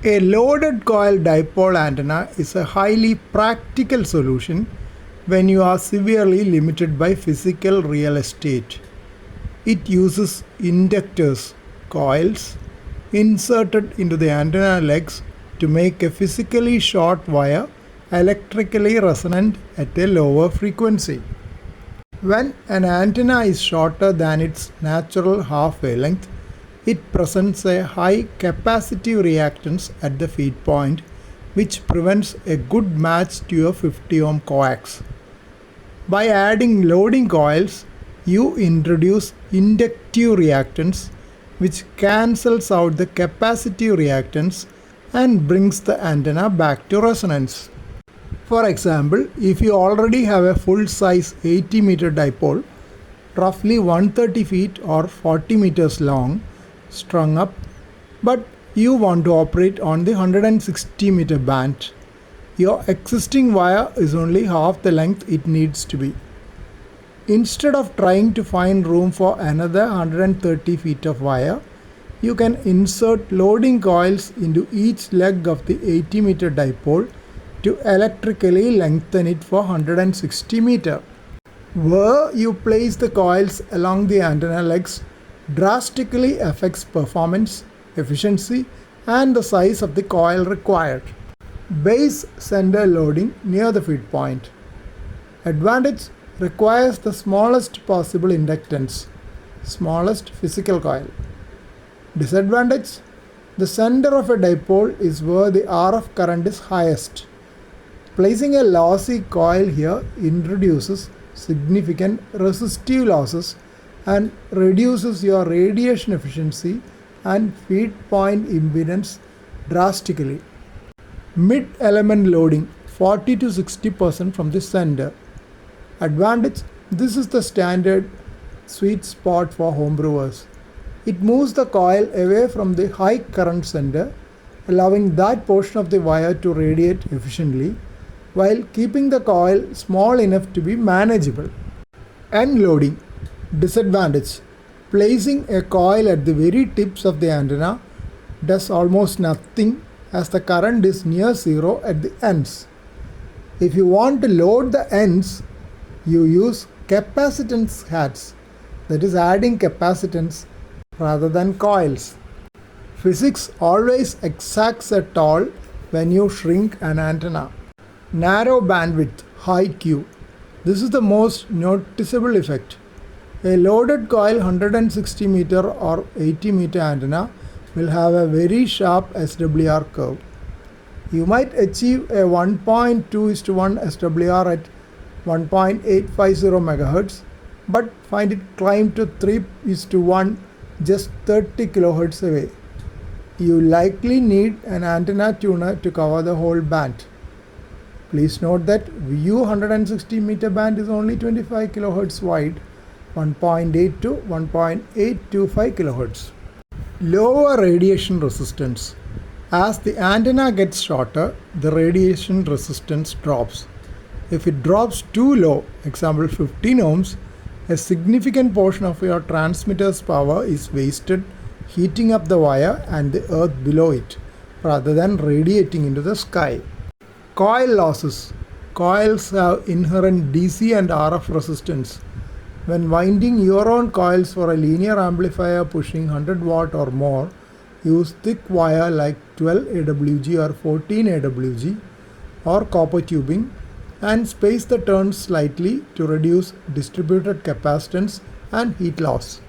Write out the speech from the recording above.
A loaded coil dipole antenna is a highly practical solution when you are severely limited by physical real estate. It uses inductors, coils, inserted into the antenna legs to make a physically short wire electrically resonant at a lower frequency. When an antenna is shorter than its natural half wavelength, it presents a high capacitive reactance at the feed point, which prevents a good match to your 50 ohm coax. By adding loading coils, you introduce inductive reactance, which cancels out the capacitive reactance and brings the antenna back to resonance. For example, if you already have a full-size 80-meter dipole, roughly 130 feet or 40 meters long, strung up, but you want to operate on the 160-meter band, your existing wire is only half the length it needs to be. Instead of trying to find room for another 130 feet of wire, you can insert loading coils into each leg of the 80-meter dipole to electrically lengthen it for 160 meter. Where you place the coils along the antenna legs drastically affects performance, efficiency, and the size of the coil required. Base center loading near the feed point. Advantage: requires the smallest possible inductance, smallest physical coil. Disadvantage: the center of a dipole is where the RF current is highest. Placing a lossy coil here introduces significant resistive losses and reduces your radiation efficiency and feed point impedance drastically. Mid-element loading 40 to 60% from the center. Advantage: this is the standard sweet spot for homebrewers. It moves the coil away from the high current center, allowing that portion of the wire to radiate efficiently while keeping the coil small enough to be manageable. End loading. Disadvantage: placing a coil at the very tips of the antenna does almost nothing as the current is near zero at the ends. If you want to load the ends, you use capacitance hats, that is adding capacitance rather than coils. Physics always exacts a toll when you shrink an antenna. Narrow bandwidth, high Q. This is the most noticeable effect. A loaded coil 160 meter or 80 meter antenna will have a very sharp SWR curve. You might achieve a 1.2:1 SWR at 1.850 MHz, but find it climb to 3:1 just 30 kHz away. You likely need an antenna tuner to cover the whole band. Please note that VU 160 meter band is only 25 kHz wide, 1.8 to 1.825 kHz. Lower radiation resistance. As the antenna gets shorter, the radiation resistance drops. If it drops too low, example 15 ohms, a significant portion of your transmitter's power is wasted heating up the wire and the earth below it, rather than radiating into the sky. Coil losses. Coils have inherent DC and RF resistance. When winding your own coils for a linear amplifier pushing 100 watt or more, use thick wire like 12 AWG or 14 AWG or copper tubing and space the turns slightly to reduce distributed capacitance and heat loss.